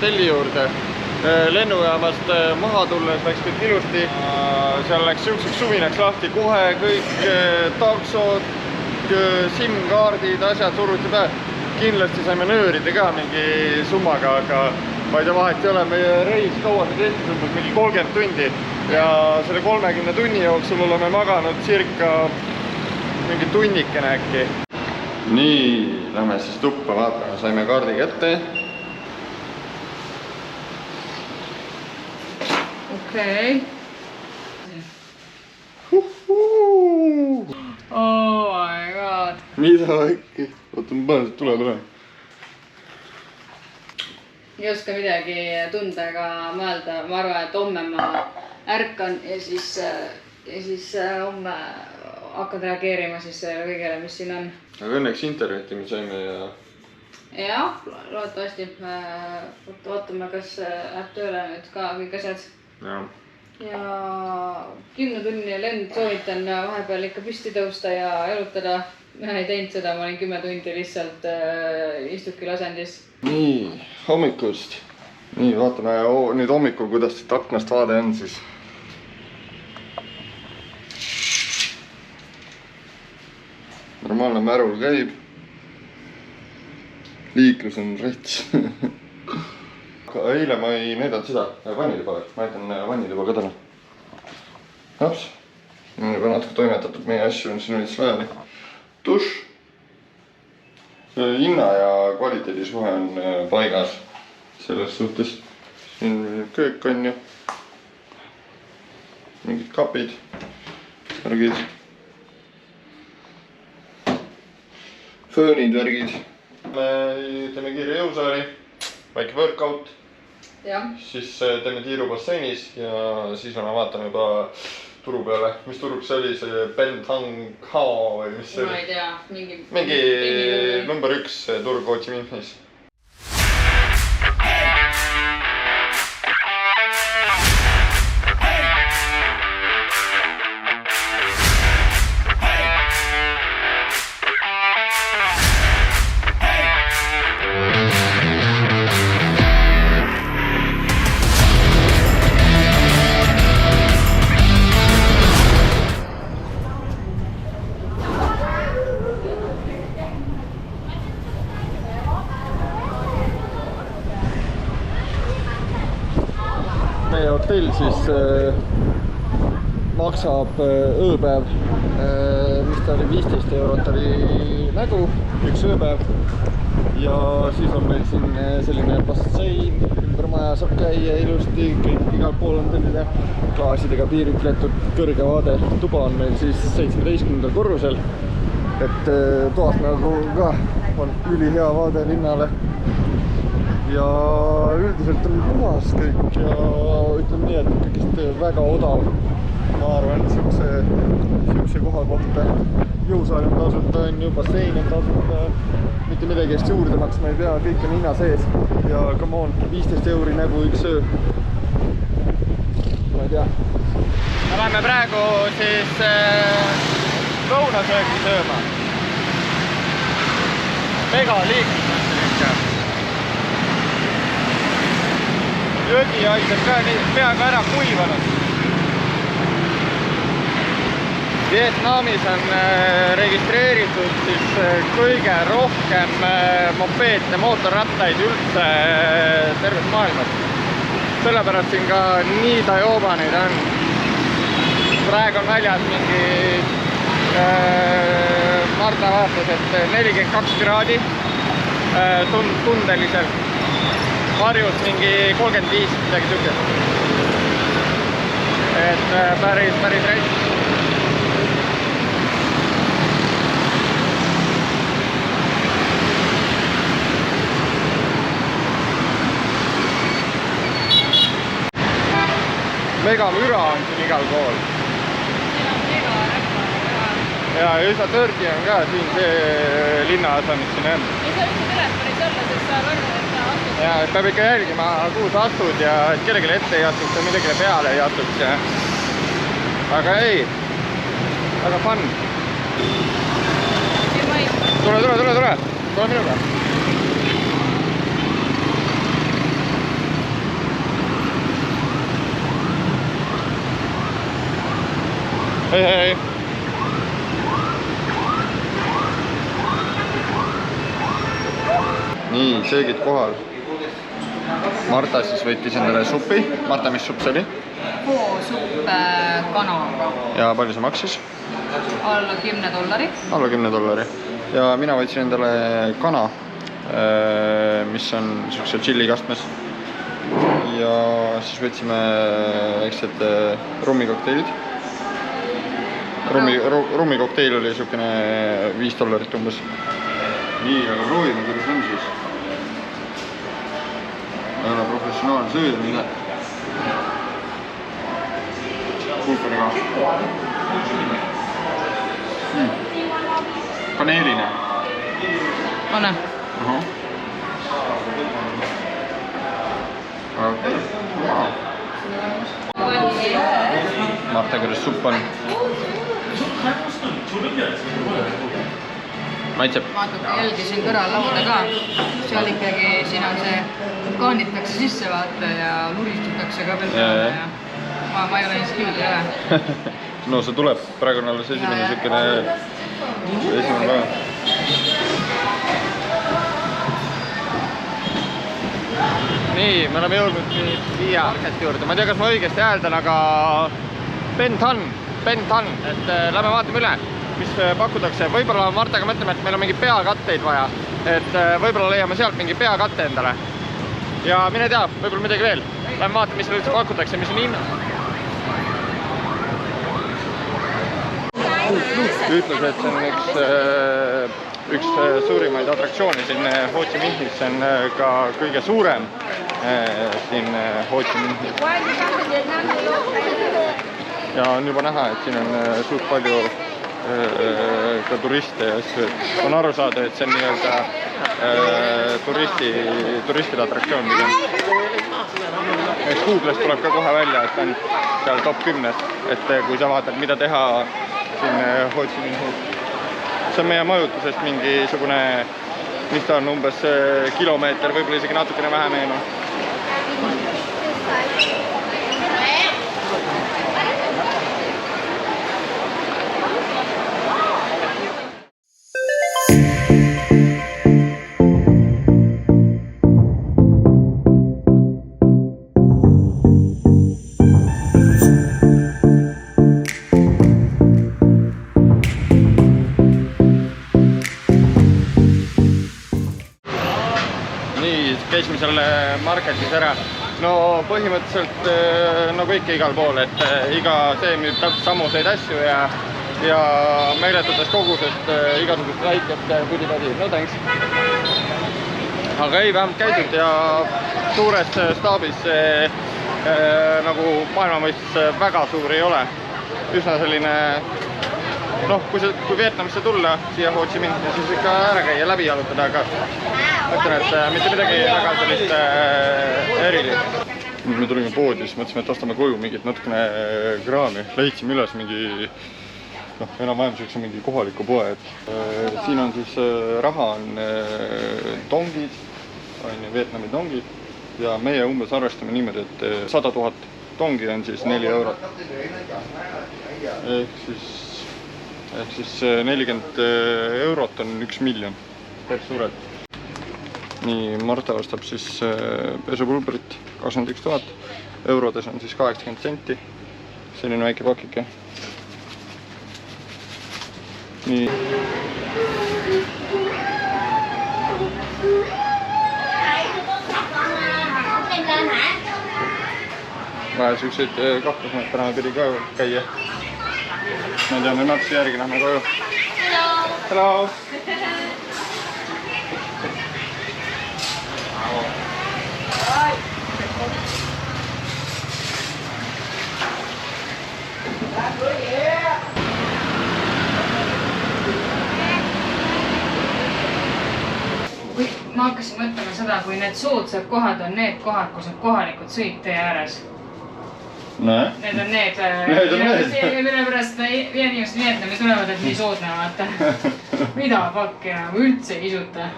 hotelli juurde. Lennujaamast maha tulles läks kõik ilusti. Seal läks siukseks suvinaks lahti kohe kõik taksod, SIM-kaardid, asjad suruti peale. Kindlasti saime nöörida ka mingi summaga, aga ma ei tea, vahet ei ole, meie reis kaua see kestis umbes mingi 30 tundi ja selle 30 tunni jooksul oleme maganud circa mingi tunnikene äkki. Nii, lähme siis tuppa vaatama, saime kaardi kätte. Okei. Oh my god. Mida äkki? Oota, ma panen tule. Ei oska midagi tunda ega mõelda. Ma arvan, et homme ma ärkan ja siis homme hakkan reageerima siis kõigele, mis siin on. Aga õnneks interneti me saime ja... Jah, loodetavasti. Vaatame, kas läheb tööle nüüd ka kõik asjad. Ja 10 tunni lend soovitan vahepeal ikka püsti tõusta ja jalutada. Ma ei teinud seda, ma olin 10 tundi lihtsalt istukil asendis. Nii, hommikust. Nii, vaatame nüüd hommikul, kuidas siit aknast vaade on siis. Normaalne märul käib. Liiklus on rets. Eile ma ei näidanud seda vannituba, ma näitan vannituba ka täna. Naps. Juba natuke toimetatud, meie asju on siin üldse lajali. Duš. Hinna ja kvaliteedi suhe on paigas selles suhtes. Siin köök on ju. Mingid kapid. Värgid. Föönid, värgid. Me teeme kiire jõusaali. Väike workout. Siis teeme tiiru basseinis ja siis me vaatame juba turu peale. Mis turuk see oli? See Bentang Kao või mis see oli? Ma ei tea. Mingi number 1 turg Ho Chi Minhis. Meie hotell siis maksab ööpäev, mis ta oli 15 eurot oli nägu, üks ööpäev. Ja siis on meil siin selline bassein, ümber maja saab käia ilusti, kõik igal pool on selline klaasidega piiritletud kõrge vaade. Tuba on meil siis 17. korrusel, et toast nagu ka on ülihea vaade linnale. Ja üldiselt on puhas kõik ja ütleme nii, et kõigist väga odav. Ma arvan, et siukse koha kohta jõusaal on tasuta, on ju, bassein on tasuta. Mitte midagi eest juurde maksma ei pea, kõik on hinna sees. Ja come on, 15 euri nägu üks öö. Ma ei tea. Me läheme praegu siis lõunasöögi sööma. Mega liiklus on siin ikka. Jõgi haiseb ka peaaegu ära kuivanud. Vietnamis on registreeritud siis kõige rohkem mopeete, mootorrattaid üldse terves maailmas. Sellepärast siin ka nii tajoobaneid on. Praegu on väljas mingi Marta vaatas, et 42 kraadi tundeliselt. Varjus mingi 35, midagi sükest. Et päris reis. Mega müra on siin igal pool. Ja üsna törgi on ka siin see linnaosa, mis siin on. Ei saa üldse telefonis olla, sest sa arvad, et sa astud. Ja peab ikka jälgima, kuhu sa astud ja et kellegile ette ei astuks ja millegile peale ei astuks. Ja. Aga ei, väga fun. Tule minuga. Hei, hei! Nii, söögid kohal. Marta siis võttis endale supi. Marta, mis supp see oli? Supp kanaga. Ja palju see maksis? Alla $10. Alla $10. Ja mina võtsin endale kana, mis on niisuguse chili kastmes. Ja siis võtsime väiksed rummikokteilid. Rummikokteil oli niisugune $5 umbes. Nii, aga proovime, kuidas on siis. Ei ole professionaal sööda, mida. Pulkariga. Kaneeline. Anne. Marta, kuidas supp on? Maitseb? Vaadake, jälgisin kõrvallauda ka. Seal ikkagi, siin on see, kaanitakse sisse vaata ja nuristatakse ka veel peale. Ma ei ole neist küll jäle. No see tuleb, praegu on alles esimene päev. Nii, me oleme jõudnud Via Marketi juurde. Ma ei tea, kas ma õigesti hääldan, aga Ben Tan, et lähme vaatame üle, mis pakutakse. Võib-olla Martaga mõtleme, et meil on mingi peakatteid vaja. Et võib-olla leiame sealt mingi peakatte endale. Ja mine tea, võib-olla midagi veel. Lähme vaatame, mis seal üldse pakutakse, mis on hinnad. Ütles, et see on üks suurimaid atraktsioone siin Ho Chi Minhis. See on ka kõige suurem siin Ho Chi Minhis. Ja on juba näha, et siin on suht palju ka turiste ja asju. On aru saada, et see on nii-öelda turistide atraktsioon. Google'ist tuleb ka kohe välja, et on seal top 10. Et kui sa vaatad, mida teha siin Ho Chi Minhis. See on meie majutusest mingisugune, mis ta on, umbes kilomeeter, võib-olla isegi natukene vähem eenu. Käisime seal marketis ära. No põhimõtteliselt nagu ikka igal pool, et iga see müüb täpselt samuseid asju ja meeletutes kogusest igasugust väikest pudi-padi. No thanks. Aga ei, vähemalt käidud ja suures staabis nagu maailma mõistes väga suur ei ole. Üsna selline, kui Vietnamisse tulla siia Ho Chi Minhi, siis ikka ära käia, läbi jalutada, aga mõtlen, et mitte midagi väga sellist erilist. Nüüd me tulime poodi, siis mõtlesime, et ostame koju mingit natukene kraami. Leidsime üles mingi, enam-vähem sellise mingi kohaliku poe. Siin on siis raha on dongid, Vietnami dongid. Ja meie umbes arvestame niimoodi, et 100 000 dongi on siis 4 eurot. Ehk siis 40 eurot on 1 miljon. Päris suurelt. Nii, Marta ostab siis pesupulbrit 21 000. Eurodes on siis 80 senti. Selline väike pakike. Nii. Vähe sükseid kahtlusmeid täna pidi ka käia. Ma ei tea, me napsi järgi lähme koju. Hello! Ma hakkasin mõtlema seda, kui need soodsad kohad on need kohad, kus on kohalikud sõid tee ääres. Need on need. Mille pärast inimesed Vietnami tulevad, et nii soodne vaata. Mida pakki enam üldse ei isuta.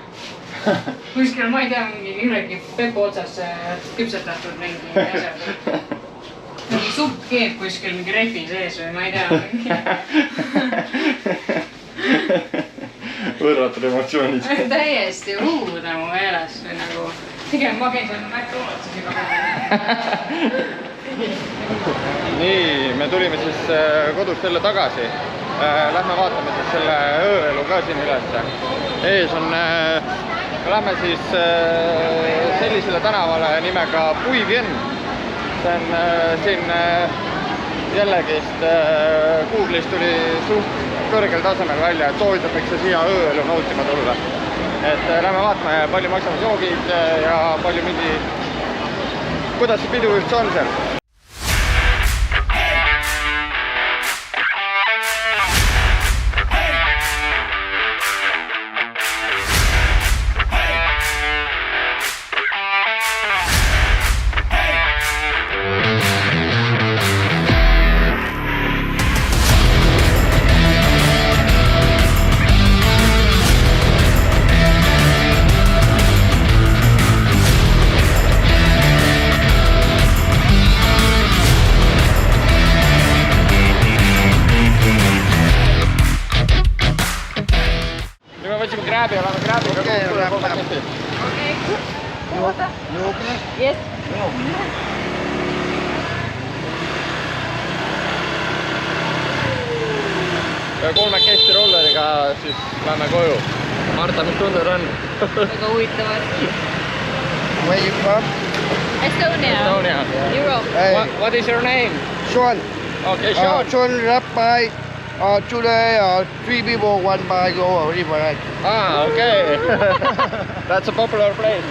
Kuskil, ma ei tea, mingi pepu otsas küpsetatud mingi asjad. Mingi supp keeb kuskil mingi rehvi sees või ma ei tea. Võrratud emotsioonid. Täiesti uude mu meeles või nagu... Pigem ma käin seal McDonald'sis iga päev. Nii, me tulime siis kodust jälle tagasi. Lähme vaatame siis selle ööelu ka siin ülesse. Ees on... Lähme siis sellisele tänavale nimega Puivien. See on siin jällegist Google'is tuli suht kõrgel tasemel välja, et soovitatakse siia ööelu nautima tulla. Et lähme vaatame, palju maksavad joogid ja palju mindi, kuidas see pidu üldse on seal. Grab ja lähme Grabiga kokku. Okei. Joogne? Yes. Ja 3 rolleriga siis lähme koju. Marta, mis tunded on? Väga huvitavad. Where are you from? Estonia. Estonia. Europe. Hey. What is your name? Sean. Okay, Sean. Sean up by today 3 people, 1 by go already by. Ah, okay. That's a popular place.